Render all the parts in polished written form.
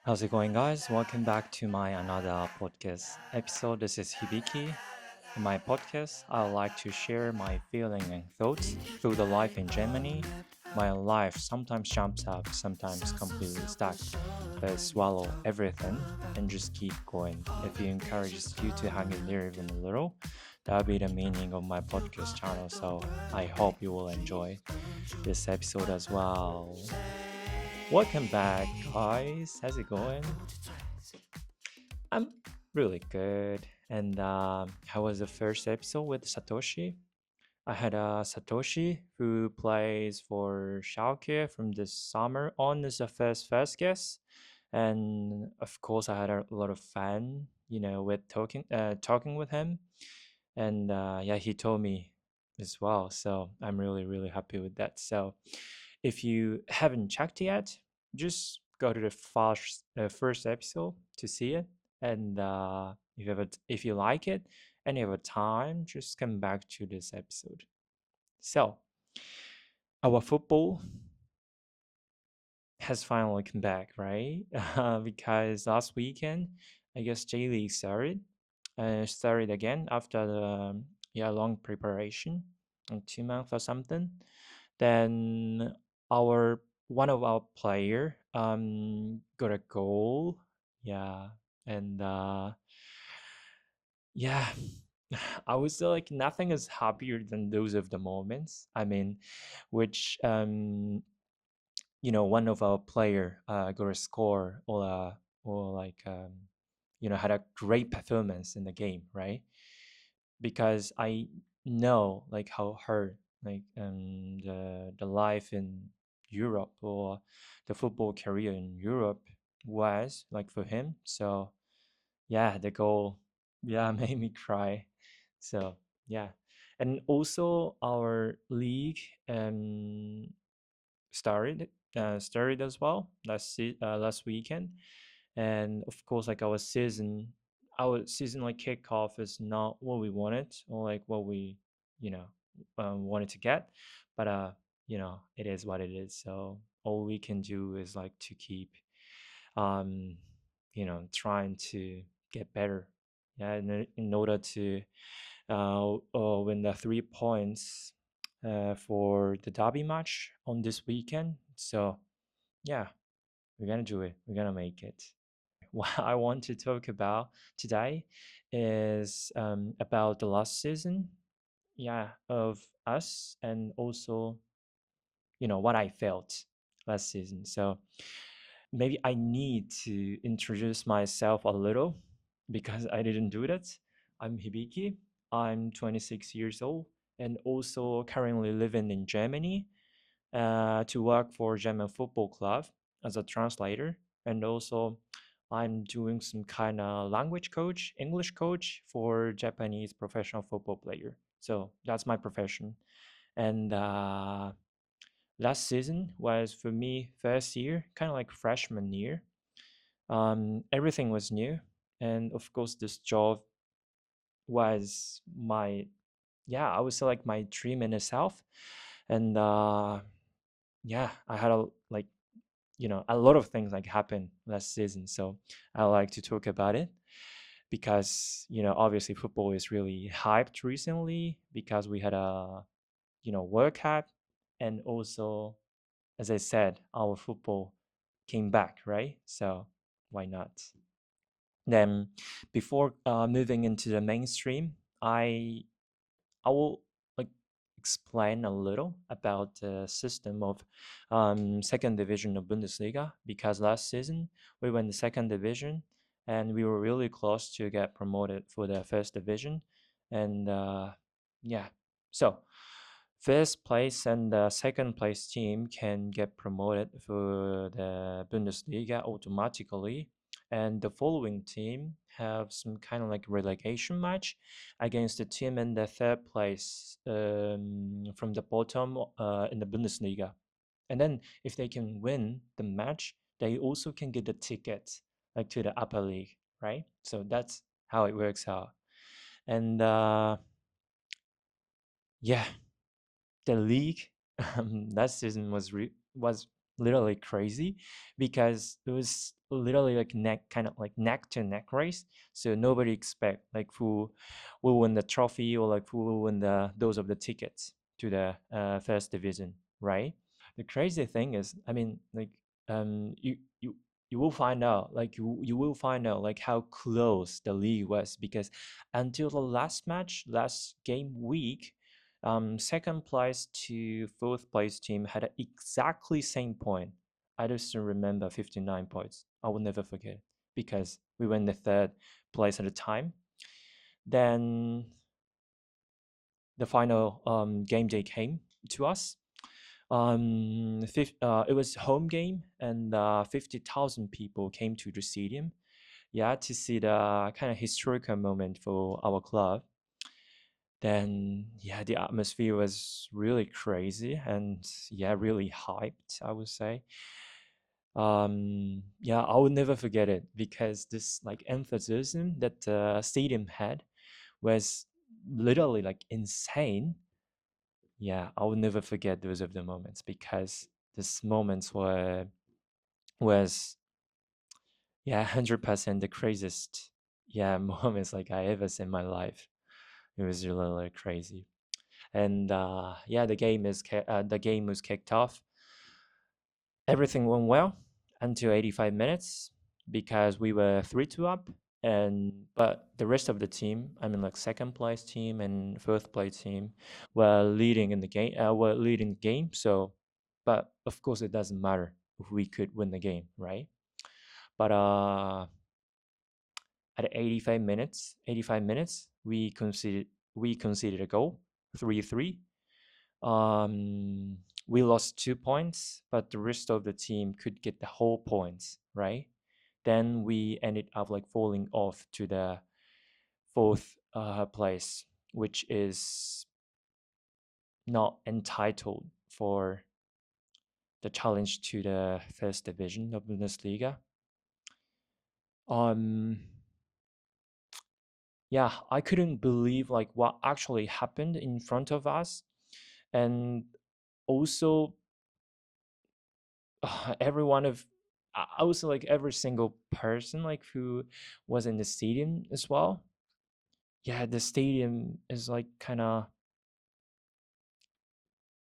How's it going, guys? Welcome back to my another podcast episode. This is Hibiki. In my podcast, I would like to share my feeling and thoughts through the life in Germany. My life sometimes jumps up, sometimes completely stuck, but swallow everything and just keep going. If it encourages you to hang in there even a little, that'll be the meaning of my podcast channel. So I hope you will enjoy this episode as well. Welcome back, guys. How's it going? I'm really good. And how was the first episode with Satoshi? I had Satoshi who plays for Schalke from this summer on as a first guest, and of course I had a lot of fun, with talking with him, and yeah, he told me as well. So I'm really happy with that. So if you haven't checked yet, just go to the first episode to see it. And if you like it and you have a time, just come back to this episode. So our football has finally come back, right? Because last weekend, I guess J League started again after the long preparation, like 2 months or something. Then our one of our player got a goal, yeah, and yeah, I was like nothing is happier than those of the moments. I mean, which one of our player got a score or like had a great performance in the game, right? Because I know like how hard like the life in Europe or the football career in Europe was like for him. So yeah, the goal made me cry. So yeah, and also our league um started as well last weekend, and of course like our season like kickoff is not what we wanted or like what we you know wanted to get, but it is what it is. So all we can do is like to keep um trying to get better, yeah, in order to win the 3 points for the derby match on this weekend. So yeah, we're gonna do it. We're gonna make it. What I want to talk about today is about the last season, yeah, of us, and also what I felt last season. So maybe I need to introduce myself a little because I didn't do that. I'm Hibiki. I'm 26 years old and also currently living in Germany to work for German football club as a translator. And also I'm doing some kind of language coach, English coach for Japanese professional football player. So that's my profession. And last season was for me first year, kind of like freshman year. Everything was new, and of course, this job was my I would say like my dream in itself. And yeah, I had a lot of things like happen last season, so I like to talk about it because obviously football is really hyped recently because we had a World Cup, and also as I said, our football came back, right? So why not? Then, before moving into the mainstream, I will like explain a little about the system of second division of Bundesliga, because last season we went the second division and we were really close to get promoted for the first division, and yeah, so first place and the second place team can get promoted for the Bundesliga automatically, and the following team have some kind of like relegation match against the team in the third place from the bottom in the Bundesliga. And then if they can win the match, they also can get the ticket like to the upper league, right? So that's how it works out. And yeah, the league last season was literally crazy because it was literally like neck to neck race. So nobody expect like who will win the trophy or like who will win the those of the tickets to the first division, right? The crazy thing is, I mean, like you will find out like you will find out like how close the league was because until the last match, last game week, second place to fourth place team had exactly same point. I just remember 59 points. I will never forget because we were in the third place at the time. Then the final game day came to us. It was home game and 50,000 people came to the stadium. Yeah, to see the kind of historical moment for our club. Then yeah, the atmosphere was really crazy and yeah, really hyped, I would say. Yeah, I will never forget it because this like enthusiasm that the stadium had was literally like insane. Yeah, I will never forget those of the moments because these moments was yeah 100% the craziest yeah moments like I ever seen in my life. It was really crazy. And yeah, the game was kicked off. Everything went well until 85 minutes because we were 3-2 up. And but the rest of the team, I mean, like second place team and fourth place team, were leading in the game. Were leading the game. So, but of course, it doesn't matter if we could win the game, right? But at 85 minutes, we conceded a goal, 3-3. We lost 2 points, but the rest of the team could get the whole points, right? Then we ended up like falling off to the fourth place, which is not entitled for the challenge to the first division of Bundesliga. Yeah, I couldn't believe like what actually happened in front of us, and also every one of I would say like every single person like who was in the stadium as well. Yeah, the stadium is like kind of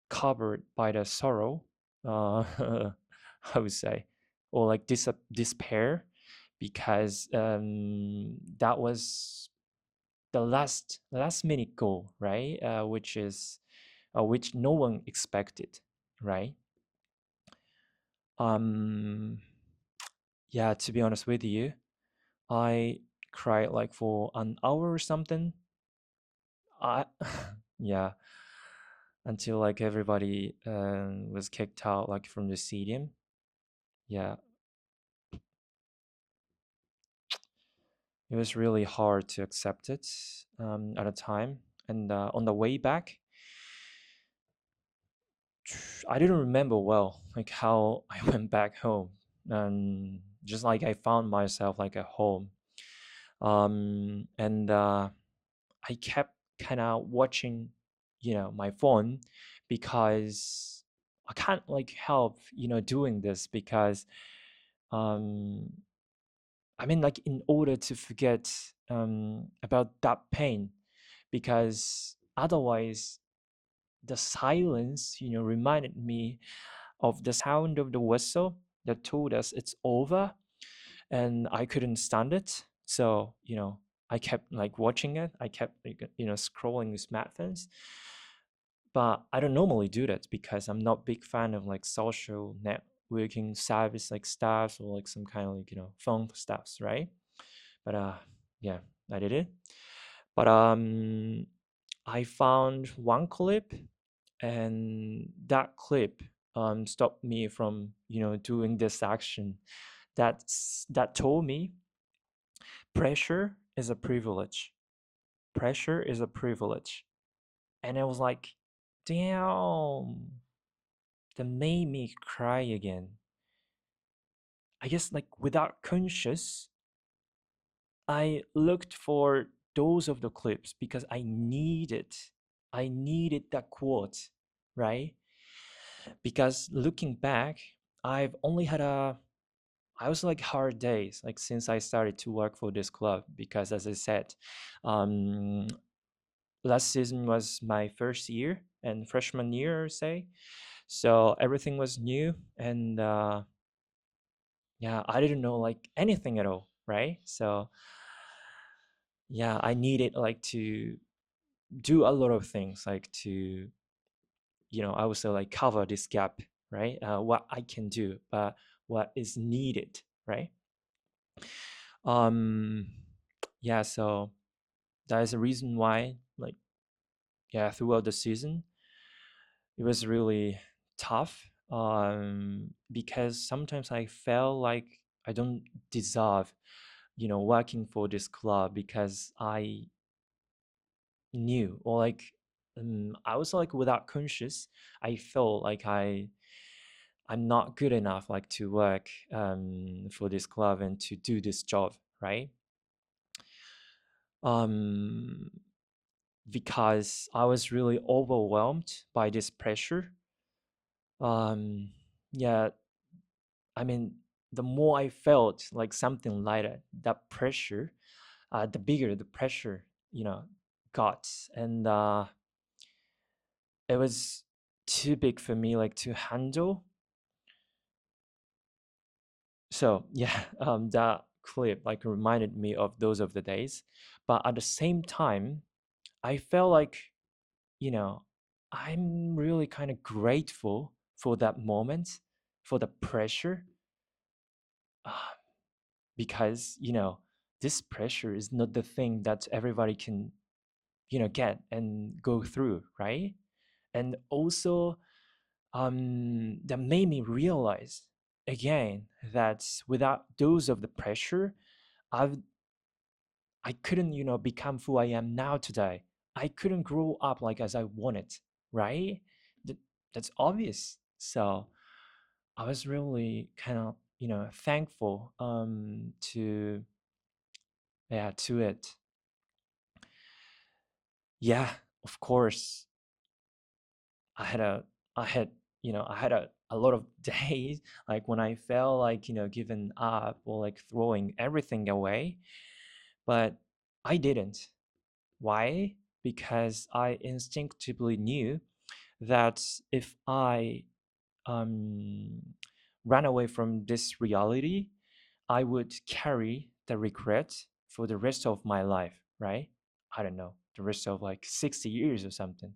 covered by the sorrow, I would say, or like despair, because that was the last minute goal, right? Which no one expected, right? Um, yeah, to be honest with you, I cried like for an hour or something. I yeah, until like everybody was kicked out like from the stadium. Yeah, it was really hard to accept it at a time. And on the way back, I didn't remember well like how I went back home. Just like I found myself like at home. And I kept kind of watching, my phone because I can't like help, doing this because um I mean, like, in order to forget about that pain, because otherwise, the silence, reminded me of the sound of the whistle that told us it's over, and I couldn't stand it. So, I kept like watching it. I kept, like, scrolling the smartphones. But I don't normally do that because I'm not big fan of like social networking service like stuff or like some kind of like phone stuffs, right? But yeah, I did it. But I found one clip, and that clip stopped me from doing this action. That told me pressure is a privilege. Pressure is a privilege, and I was like, damn, that made me cry again. I guess like without conscious, I looked for those of the clips because I needed that quote, right? Because looking back, I've only had a I was like hard days like since I started to work for this club because as I said, um, last season was my first year and freshman year, say. So everything was new and yeah, I didn't know like anything at all, right? So yeah, I needed like to do a lot of things like to I would say like cover this gap, right? What I can do, but what is needed, right? Um, yeah, so that is a reason why, like, yeah, throughout the season, it was really tough. Because sometimes I felt like I don't deserve, working for this club because I knew or like I was like without conscious, I felt like I'm not good enough like to work for this club and to do this job, right? Um, because I was really overwhelmed by this pressure. Um, yeah, I mean, the more I felt like something lighter, that pressure, the bigger the pressure, got, and it was too big for me like to handle. So yeah, that clip like reminded me of those of the days, but at the same time, I felt like you know I'm really kind of grateful for that moment, for the pressure, uh, because this pressure is not the thing that everybody can get and go through, right? And also, that made me realize again that without those of the pressure, I've I couldn't, become who I am now today. I couldn't grow up like as I wanted, right? That, that's obvious. So I was really kind of, thankful to yeah, to it. Yeah, of course. I had a I had, I had a lot of days like when I felt like, giving up or like throwing everything away, but I didn't. Why? Because I instinctively knew that if I um, ran away from this reality, I would carry the regret for the rest of my life, right? I don't know, the rest of like 60 years or something.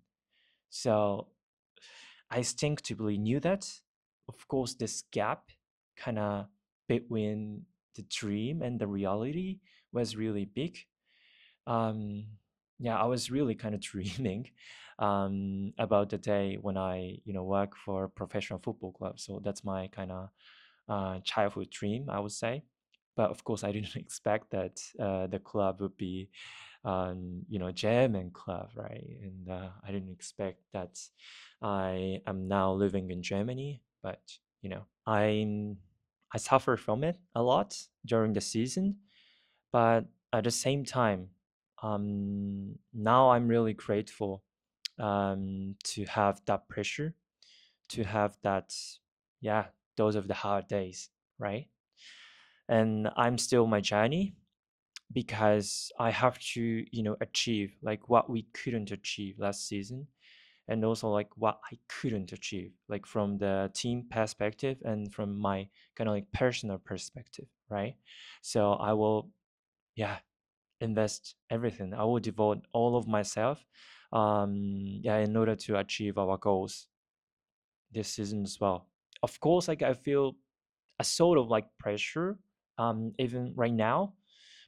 So I instinctively knew that. Of course, this gap kind of between the dream and the reality was really big. um yeah, I was really kind of dreaming about the day when I work for a professional football club. So that's my kind of childhood dream, I would say. But of course I didn't expect that the club would be German club, right? And I didn't expect that I am now living in Germany. But I suffer from it a lot during the season. But at the same time, now I'm really grateful to have that pressure, to have that, yeah, those of the hard days, right? And I'm still my journey because I have to, achieve like what we couldn't achieve last season, and also like what I couldn't achieve, like from the team perspective and from my kind of like personal perspective, right? So I will, yeah, invest everything. I will devote all of myself, yeah, in order to achieve our goals this season as well. Of course, like I feel a sort of like pressure, even right now.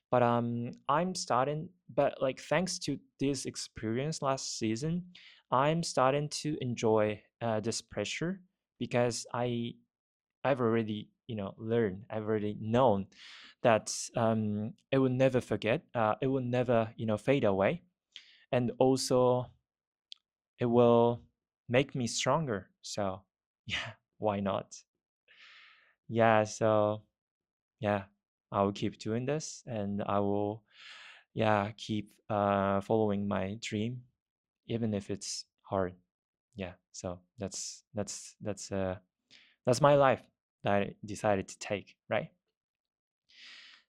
But I'm starting. But like thanks to this experience last season, I'm starting to enjoy this pressure because I've already learned. I've already known that it will never forget. It will never fade away, and also it will make me stronger. So yeah, why not? Yeah. So yeah, I will keep doing this, and I will keep following my dream, even if it's hard. Yeah. So that's my life. that I decided to take, right?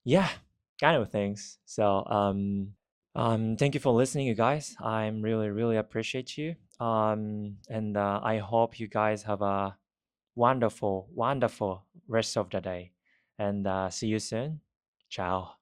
Yeah, kind of things. So thank you for listening, you guys. I'm really appreciate you. And I hope you guys have a wonderful rest of the day. And see you soon. Ciao.